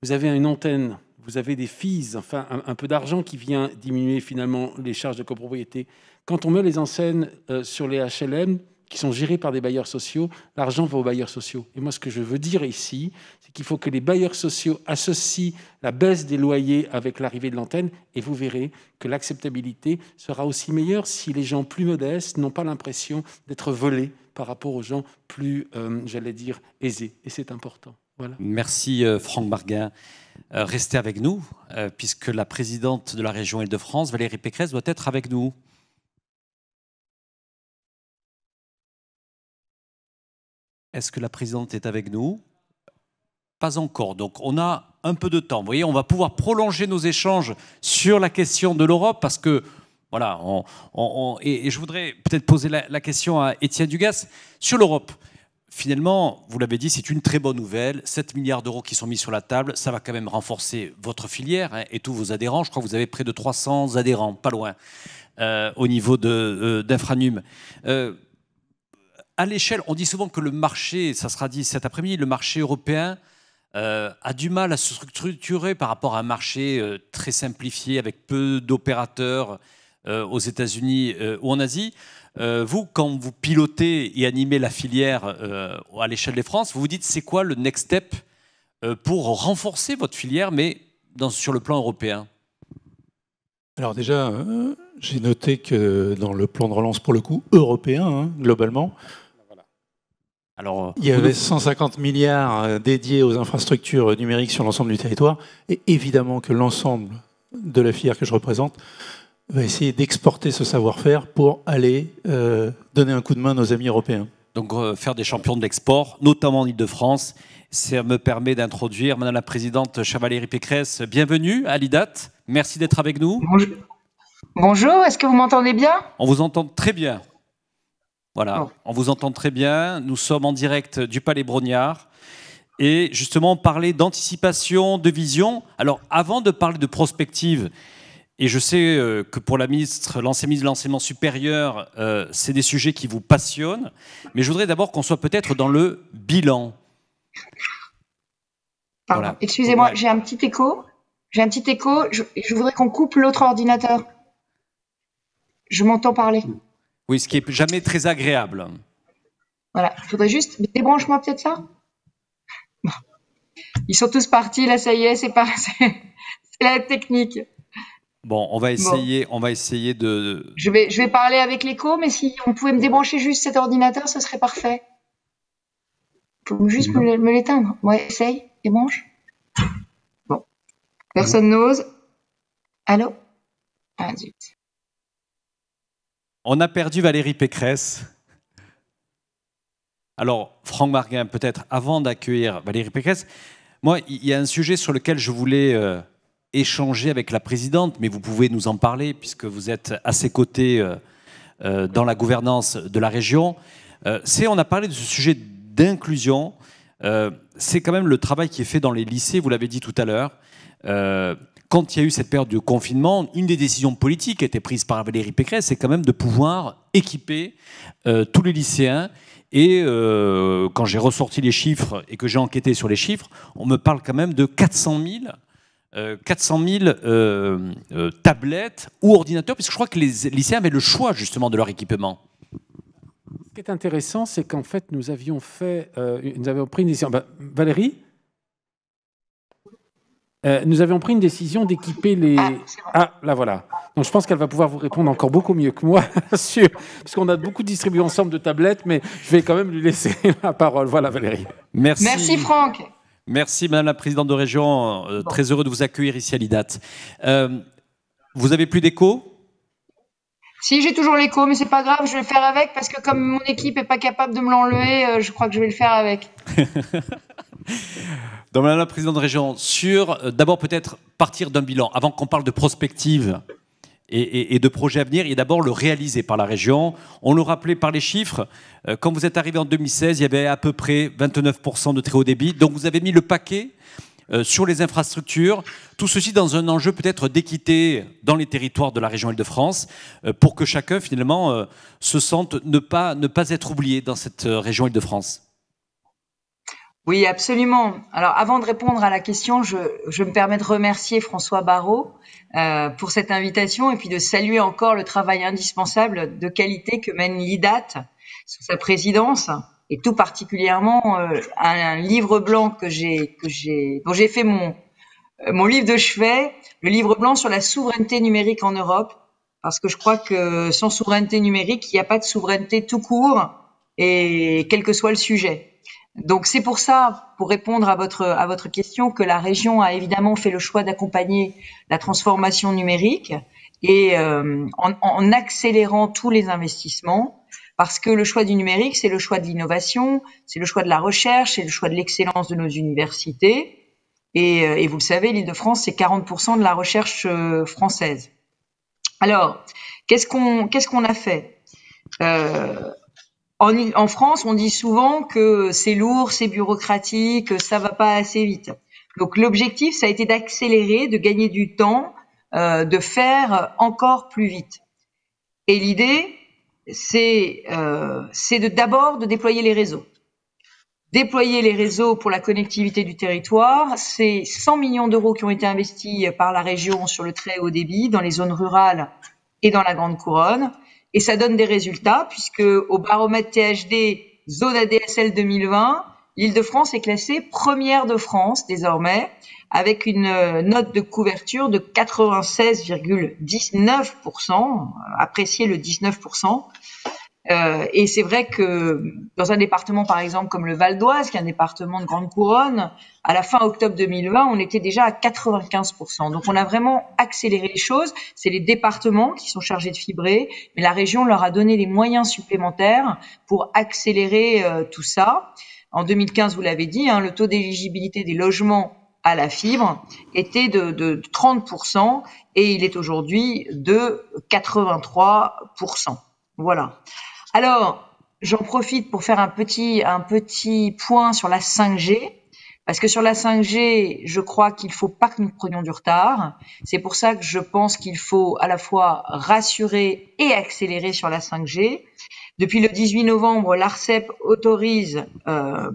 vous avez une antenne, vous avez des fees, enfin un peu d'argent qui vient diminuer finalement les charges de copropriété. Quand on met les enseignes sur les HLM, qui sont gérés par des bailleurs sociaux, l'argent va aux bailleurs sociaux. Et moi, ce que je veux dire ici, c'est qu'il faut que les bailleurs sociaux associent la baisse des loyers avec l'arrivée de l'antenne, et vous verrez que l'acceptabilité sera aussi meilleure si les gens plus modestes n'ont pas l'impression d'être volés par rapport aux gens plus, j'allais dire, aisés. Et c'est important. Voilà. Merci Franck Marguin. Restez avec nous, puisque la présidente de la région Île-de-France, Valérie Pécresse, doit être avec nous. Est-ce que la présidente est avec nous? Pas encore. Donc, on a un peu de temps. Vous voyez, on va pouvoir prolonger nos échanges sur la question de l'Europe parce que, voilà, et je voudrais peut-être poser la question à Étienne Dugas. Sur l'Europe, finalement, vous l'avez dit, c'est une très bonne nouvelle. 7 milliards d'euros qui sont mis sur la table. Ça va quand même renforcer votre filière et tous vos adhérents. Je crois que vous avez près de 300 adhérents, pas loin, au niveau d'Infranum. À l'échelle, on dit souvent que le marché, ça sera dit cet après-midi, le marché européen a du mal à se structurer par rapport à un marché très simplifié avec peu d'opérateurs aux États-Unis ou en Asie. Vous, quand vous pilotez et animez la filière à l'échelle de France, vous vous dites c'est quoi le next step pour renforcer votre filière, mais sur le plan européen? Alors déjà, j'ai noté que dans le plan de relance, pour le coup, européen, globalement, alors, il y avait 150 milliards dédiés aux infrastructures numériques sur l'ensemble du territoire. Et évidemment que l'ensemble de la filière que je représente va essayer d'exporter ce savoir-faire pour aller donner un coup de main à nos amis européens. Donc faire des champions de l'export, notamment en Île-de-France. Ça me permet d'introduire Madame la Présidente Valérie Pécresse. Bienvenue à l'IDAT. Merci d'être avec nous. Bonjour, est-ce que vous m'entendez bien? On vous entend très bien. Voilà, oh. On vous entend très bien. Nous sommes en direct du Palais Brognard. Et justement, parler d'anticipation, de vision. Alors, avant de parler de prospective, et je sais que pour l'ancienne ministre de l'Enseignement supérieur, c'est des sujets qui vous passionnent, mais je voudrais d'abord qu'on soit peut-être dans le bilan. Voilà. Excusez-moi, j'ai un petit écho. Je voudrais qu'on coupe l'autre ordinateur. Je m'entends parler. Oui, ce qui n'est jamais très agréable. Voilà, il faudrait juste... Débranche-moi peut-être ça. Bon. Ils sont tous partis, là, ça y est, c'est la technique. Bon, on va essayer de... Je vais parler avec l'écho, mais si on pouvait me débrancher juste cet ordinateur, ce serait parfait. Faut juste me l'éteindre. Ouais, essaye, débranche. Bon. Personne n'ose. Allô? Ah, zut. On a perdu Valérie Pécresse. Alors, Franck Marguin, peut-être avant d'accueillir Valérie Pécresse, moi, il y a un sujet sur lequel je voulais échanger avec la présidente, mais vous pouvez nous en parler puisque vous êtes à ses côtés dans la gouvernance de la région. On a parlé de ce sujet d'inclusion. C'est quand même le travail qui est fait dans les lycées, vous l'avez dit tout à l'heure. quand il y a eu cette période de confinement, une des décisions politiques qui a été prise par Valérie Pécresse, c'est quand même de pouvoir équiper tous les lycéens. Et quand j'ai ressorti les chiffres et que j'ai enquêté sur les chiffres, on me parle quand même de 400 000 tablettes ou ordinateurs, puisque je crois que les lycéens avaient le choix justement de leur équipement. Ce qui est intéressant, c'est qu'en fait, nous avions pris une décision. Valérie, nous avions pris une décision d'équiper les... Ah, là voilà. Donc je pense qu'elle va pouvoir vous répondre encore beaucoup mieux que moi, puisqu'on a beaucoup distribué ensemble de tablettes, mais je vais quand même lui laisser la parole. Voilà, Valérie. Merci Franck. Merci, Madame la Présidente de Région. Très heureux de vous accueillir ici à l'IDAT. Vous avez plus d'écho ? Si, j'ai toujours l'écho, mais c'est pas grave, je vais le faire avec, parce que comme mon équipe est pas capable de me l'enlever, je crois que je vais le faire avec. Donc, Madame la Présidente de Région, d'abord peut-être partir d'un bilan, avant qu'on parle de prospective et de projets à venir, il y a d'abord le réalisé par la région. On le rappelait par les chiffres, quand vous êtes arrivé en 2016, il y avait à peu près 29% de très haut débit, donc vous avez mis le paquet sur les infrastructures, tout ceci dans un enjeu peut-être d'équité dans les territoires de la région Île-de-France, pour que chacun finalement se sente ne pas être oublié dans cette région Île-de-France. Oui, absolument. Alors, avant de répondre à la question, je me permets de remercier François Barraud pour cette invitation et puis de saluer encore le travail indispensable de qualité que mène l'IDAT sous sa présidence et tout particulièrement un livre blanc dont j'ai fait mon livre de chevet, le livre blanc sur la souveraineté numérique en Europe, parce que je crois que sans souveraineté numérique, il n'y a pas de souveraineté tout court et quel que soit le sujet. Donc c'est pour ça, pour répondre à votre question, que la région a évidemment fait le choix d'accompagner la transformation numérique et en accélérant tous les investissements, parce que le choix du numérique, c'est le choix de l'innovation, c'est le choix de la recherche, c'est le choix de l'excellence de nos universités. Et vous le savez, l'Île-de-France, c'est 40% de la recherche française. Alors, qu'est-ce qu'on a fait En France, on dit souvent que c'est lourd, c'est bureaucratique, que ça va pas assez vite. Donc l'objectif, ça a été d'accélérer, de gagner du temps, de faire encore plus vite. Et l'idée, c'est d'abord de déployer les réseaux. Déployer les réseaux pour la connectivité du territoire, c'est 100 millions d'euros qui ont été investis par la région sur le très haut débit, dans les zones rurales et dans la Grande Couronne. Et ça donne des résultats, puisque au baromètre THD zone ADSL 2020, l'Île-de-France est classée première de France désormais, avec une note de couverture de 96,19%, apprécié le 19%. Et c'est vrai que dans un département, par exemple, comme le Val d'Oise, qui est un département de grande couronne, à la fin octobre 2020, on était déjà à 95%. Donc, on a vraiment accéléré les choses. C'est les départements qui sont chargés de fibrer, mais la région leur a donné les moyens supplémentaires pour accélérer tout ça. En 2015, vous l'avez dit, le taux d'éligibilité des logements à la fibre était de 30% et il est aujourd'hui de 83%. Voilà. Alors, j'en profite pour faire un petit point sur la 5G, parce que sur la 5G, je crois qu'il faut pas que nous prenions du retard. C'est pour ça que je pense qu'il faut à la fois rassurer et accélérer sur la 5G. Depuis le 18 novembre, l'ARCEP autorise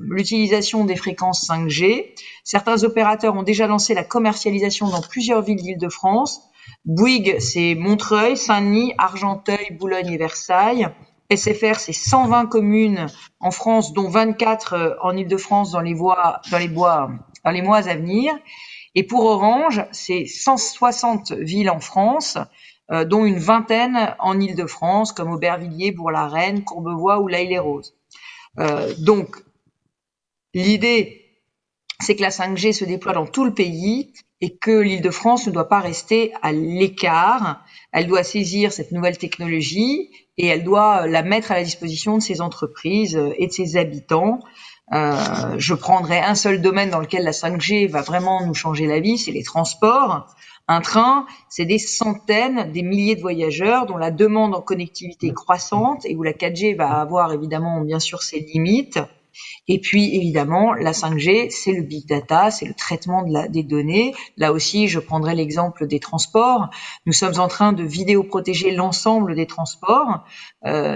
l'utilisation des fréquences 5G. Certains opérateurs ont déjà lancé la commercialisation dans plusieurs villes d'Île-de-France. Bouygues, c'est Montreuil, Saint-Denis, Argenteuil, Boulogne et Versailles. SFR, c'est 120 communes en France, dont 24 en Île-de-France dans les mois à venir. Et pour Orange, c'est 160 villes en France, dont une vingtaine en Île-de-France, comme Aubervilliers, Bourg-la-Reine, Courbevoie ou l'Haye-les-Roses. Donc, l'idée, c'est que la 5G se déploie dans tout le pays et que l'Île-de-France ne doit pas rester à l'écart. Elle doit saisir cette nouvelle technologie et elle doit la mettre à la disposition de ses entreprises et de ses habitants. Je prendrai un seul domaine dans lequel la 5G va vraiment nous changer la vie, c'est les transports. Un train, c'est des centaines, des milliers de voyageurs dont la demande en connectivité est croissante et où la 4G va avoir évidemment bien sûr ses limites. Et puis, évidemment, la 5G, c'est le big data, c'est le traitement des données. Là aussi, je prendrai l'exemple des transports. Nous sommes en train de vidéoprotéger l'ensemble des transports.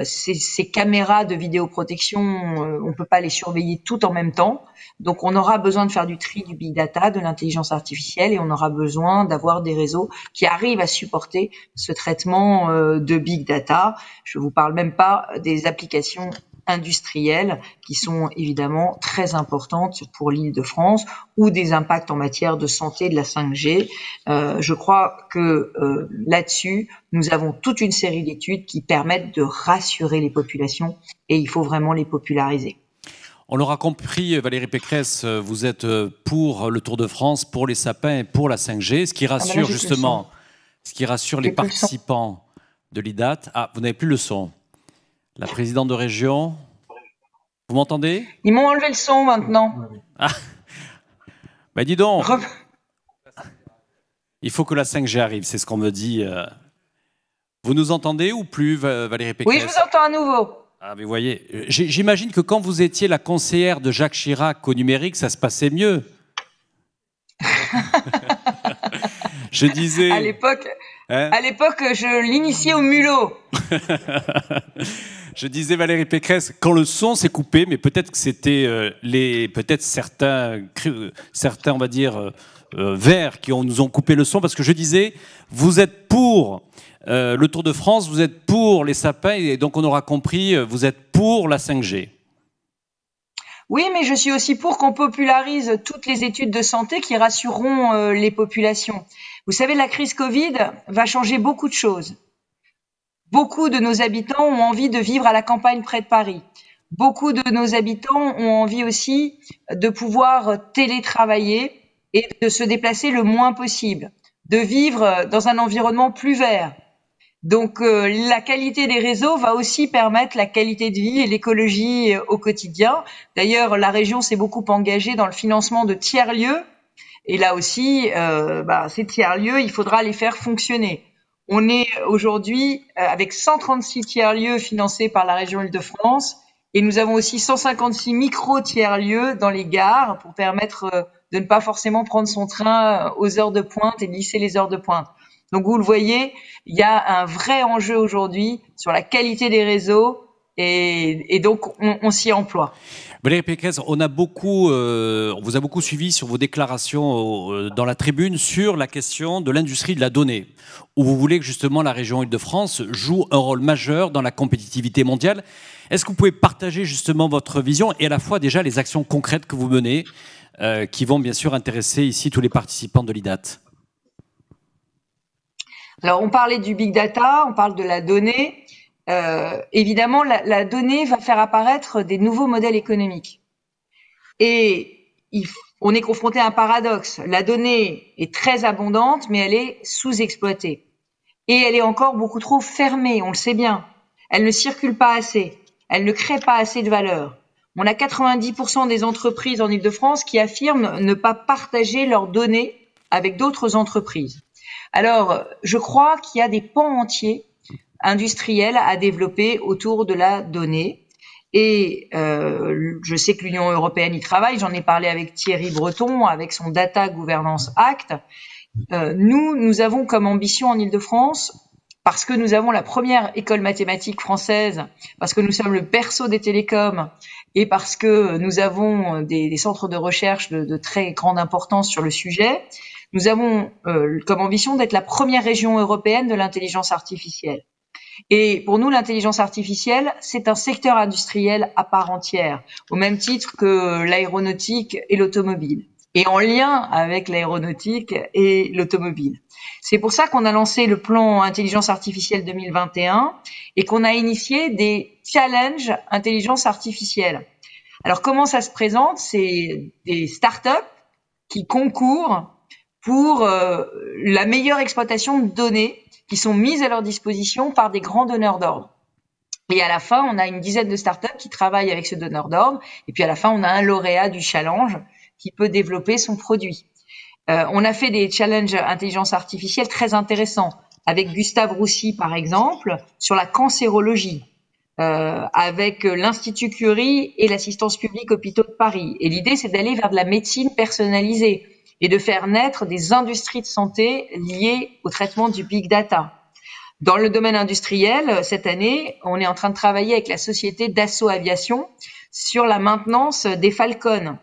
Ces caméras de vidéoprotection, on peut pas les surveiller toutes en même temps. Donc, on aura besoin de faire du tri du big data, de l'intelligence artificielle, et on aura besoin d'avoir des réseaux qui arrivent à supporter ce traitement de big data. Je vous parle même pas des applications industrielles qui sont évidemment très importantes pour l'Île-de-France ou des impacts en matière de santé de la 5G. Je crois que là-dessus, nous avons toute une série d'études qui permettent de rassurer les populations et il faut vraiment les populariser. On l'aura compris, Valérie Pécresse, vous êtes pour le Tour de France, pour les sapins et pour la 5G, ce qui rassure justement, ce qui rassure les participants de l'IDAT. Ah, vous n'avez plus le son. La présidente de région, vous m'entendez? Ils m'ont enlevé le son maintenant. Ah, ben dis donc. Il faut que la 5G arrive, c'est ce qu'on me dit. Vous nous entendez ou plus, Valérie Pécresse? Oui, je vous entends à nouveau. Ah, mais voyez, j'imagine que quand vous étiez la conseillère de Jacques Chirac au numérique, ça se passait mieux. Je disais... À l'époque, je l'initiais au mulot. Je disais, Valérie Pécresse, quand le son s'est coupé, mais peut-être que c'était peut-être certains, on va dire, verts qui nous ont coupé le son, parce que je disais, vous êtes pour le Tour de France, vous êtes pour les sapins, et donc on aura compris, vous êtes pour la 5G. Oui, mais je suis aussi pour qu'on popularise toutes les études de santé qui rassureront les populations. Vous savez, la crise Covid va changer beaucoup de choses. Beaucoup de nos habitants ont envie de vivre à la campagne près de Paris. Beaucoup de nos habitants ont envie aussi de pouvoir télétravailler et de se déplacer le moins possible, de vivre dans un environnement plus vert. Donc la qualité des réseaux va aussi permettre la qualité de vie et l'écologie au quotidien. D'ailleurs, la région s'est beaucoup engagée dans le financement de tiers-lieux. Et là aussi, ces tiers-lieux, il faudra les faire fonctionner. On est aujourd'hui avec 136 tiers-lieux financés par la région Île-de-France. Et nous avons aussi 156 micro-tiers-lieux dans les gares pour permettre de ne pas forcément prendre son train aux heures de pointe et lisser les heures de pointe. Donc vous le voyez, il y a un vrai enjeu aujourd'hui sur la qualité des réseaux et donc on s'y emploie. Valérie Pécresse, on vous a beaucoup suivi sur vos déclarations dans la tribune sur la question de l'industrie de la donnée, où vous voulez que justement la région Île-de-France joue un rôle majeur dans la compétitivité mondiale. Est-ce que vous pouvez partager justement votre vision et à la fois déjà les actions concrètes que vous menez, qui vont bien sûr intéresser ici tous les participants de l'IDAT? Alors, on parlait du big data, on parle de la donnée. Évidemment, la donnée va faire apparaître des nouveaux modèles économiques. Et on est confronté à un paradoxe. La donnée est très abondante, mais elle est sous-exploitée. Et elle est encore beaucoup trop fermée, on le sait bien. Elle ne circule pas assez. Elle ne crée pas assez de valeur. On a 90% des entreprises en Île-de-France qui affirment ne pas partager leurs données avec d'autres entreprises. Alors, je crois qu'il y a des pans entiers industriels à développer autour de la donnée. Et je sais que l'Union européenne y travaille. J'en ai parlé avec Thierry Breton, avec son Data Governance Act. Nous avons comme ambition en Île-de-France, parce que nous avons la première école mathématique française, parce que nous sommes le berceau des télécoms et parce que nous avons des centres de recherche de très grande importance sur le sujet. Nous avons comme ambition d'être la première région européenne de l'intelligence artificielle. Et pour nous, l'intelligence artificielle, c'est un secteur industriel à part entière, au même titre que l'aéronautique et l'automobile, et en lien avec l'aéronautique et l'automobile. C'est pour ça qu'on a lancé le plan Intelligence artificielle 2021 et qu'on a initié des challenges intelligence artificielle. Alors comment ça se présente? C'est des startups qui concourent pour la meilleure exploitation de données qui sont mises à leur disposition par des grands donneurs d'ordre. Et à la fin, on a une dizaine de startups qui travaillent avec ce donneur d'ordre. Et puis à la fin, on a un lauréat du challenge qui peut développer son produit. On a fait des challenges intelligence artificielle très intéressants avec Gustave Roussy, par exemple, sur la cancérologie. avec l'Institut Curie et l'Assistance publique Hôpitaux de Paris. Et l'idée, c'est d'aller vers de la médecine personnalisée et de faire naître des industries de santé liées au traitement du big data. Dans le domaine industriel, cette année, on est en train de travailler avec la société Dassault Aviation sur la maintenance des Falcons.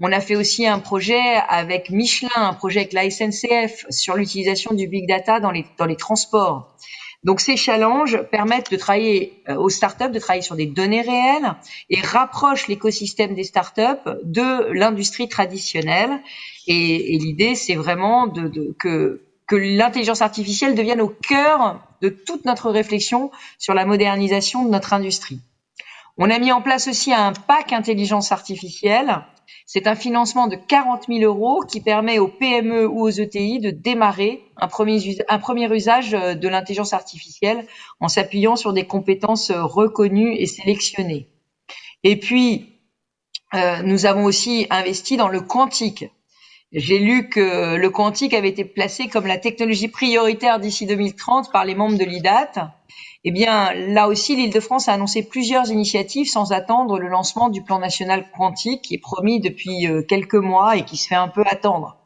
On a fait aussi un projet avec Michelin, un projet avec la SNCF sur l'utilisation du big data dans les transports. Donc ces challenges permettent de travailler aux startups, de travailler sur des données réelles et rapprochent l'écosystème des startups de l'industrie traditionnelle. Et l'idée, c'est vraiment que l'intelligence artificielle devienne au cœur de toute notre réflexion sur la modernisation de notre industrie. On a mis en place aussi un pack intelligence artificielle. C'est un financement de 40 000 € qui permet aux PME ou aux ETI de démarrer un premier usage de l'intelligence artificielle en s'appuyant sur des compétences reconnues et sélectionnées. Et puis, nous avons aussi investi dans le quantique. J'ai lu que le quantique avait été placé comme la technologie prioritaire d'ici 2030 par les membres de l'IDAT. Eh bien, là aussi, l'Île-de-France a annoncé plusieurs initiatives sans attendre le lancement du plan national quantique qui est promis depuis quelques mois et qui se fait un peu attendre.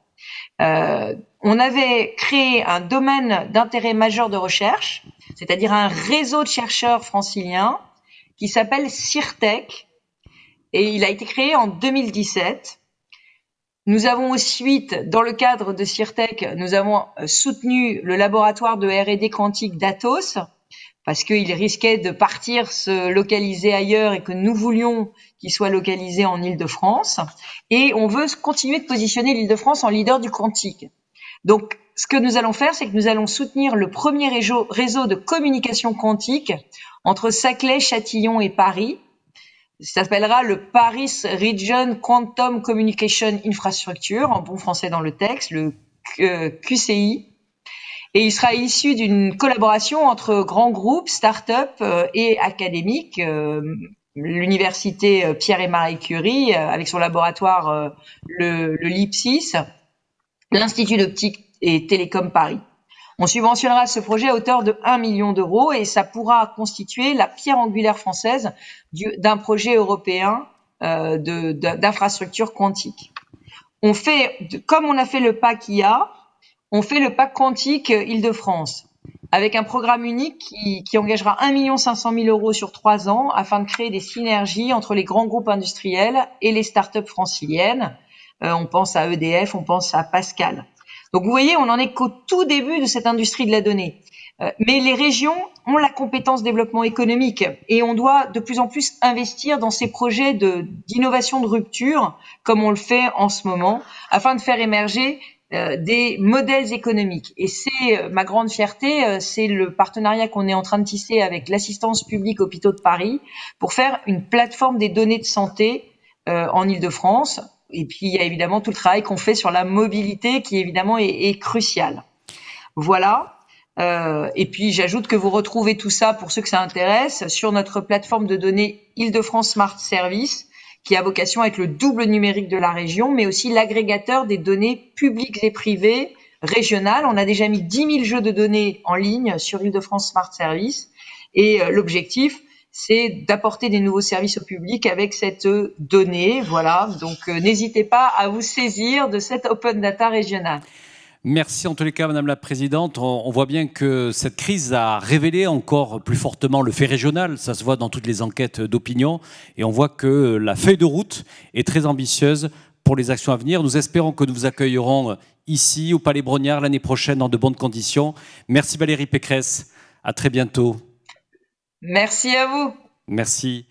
On avait créé un domaine d'intérêt majeur de recherche, c'est-à-dire un réseau de chercheurs franciliens qui s'appelle CIRTEC et il a été créé en 2017. Nous avons ensuite, dans le cadre de CIRTEC, nous avons soutenu le laboratoire de R&D quantique d'Atos parce qu'il risquait de partir se localiser ailleurs et que nous voulions qu'il soit localisé en Île-de-France. Et on veut continuer de positionner l'Île-de-France en leader du quantique. Donc, ce que nous allons faire, c'est que nous allons soutenir le premier réseau de communication quantique entre Saclay, Châtillon et Paris. Ça s'appellera le Paris Region Quantum Communication Infrastructure, en bon français dans le texte, le QCI. Et il sera issu d'une collaboration entre grands groupes, start-up et académiques. L'université Pierre et Marie Curie, avec son laboratoire le LIPSIS, l'Institut d'optique et télécom Paris. On subventionnera ce projet à hauteur de 1 million d'euros et ça pourra constituer la pierre angulaire française d'un projet européen d'infrastructure quantique. On fait, comme on a fait le PAC IA, on fait le PAC quantique Île-de-France avec un programme unique qui engagera 1 500 000 € sur 3 ans afin de créer des synergies entre les grands groupes industriels et les startups franciliennes. On pense à EDF, on pense à Pascal. Donc vous voyez, on en est qu'au tout début de cette industrie de la donnée. Mais les régions ont la compétence développement économique et on doit de plus en plus investir dans ces projets d'innovation de rupture, comme on le fait en ce moment, afin de faire émerger des modèles économiques. Et c'est ma grande fierté, c'est le partenariat qu'on est en train de tisser avec l'Assistance publique Hôpitaux de Paris pour faire une plateforme des données de santé en Île-de-France. Et puis, il y a évidemment tout le travail qu'on fait sur la mobilité qui, évidemment, est crucial. Voilà. Et puis, j'ajoute que vous retrouvez tout ça, pour ceux que ça intéresse, sur notre plateforme de données Île-de-France Smart Service, qui a vocation à être le double numérique de la région, mais aussi l'agrégateur des données publiques et privées régionales. On a déjà mis 10 000 jeux de données en ligne sur Île-de-France Smart Service. Et l'objectif, c'est d'apporter des nouveaux services au public avec cette donnée. Voilà, donc n'hésitez pas à vous saisir de cette open data régionale. Merci en tous les cas, Madame la Présidente. On voit bien que cette crise a révélé encore plus fortement le fait régional. Ça se voit dans toutes les enquêtes d'opinion. Et on voit que la feuille de route est très ambitieuse pour les actions à venir. Nous espérons que nous vous accueillerons ici, au Palais Brongniart, l'année prochaine, dans de bonnes conditions. Merci Valérie Pécresse. À très bientôt. Merci à vous. Merci.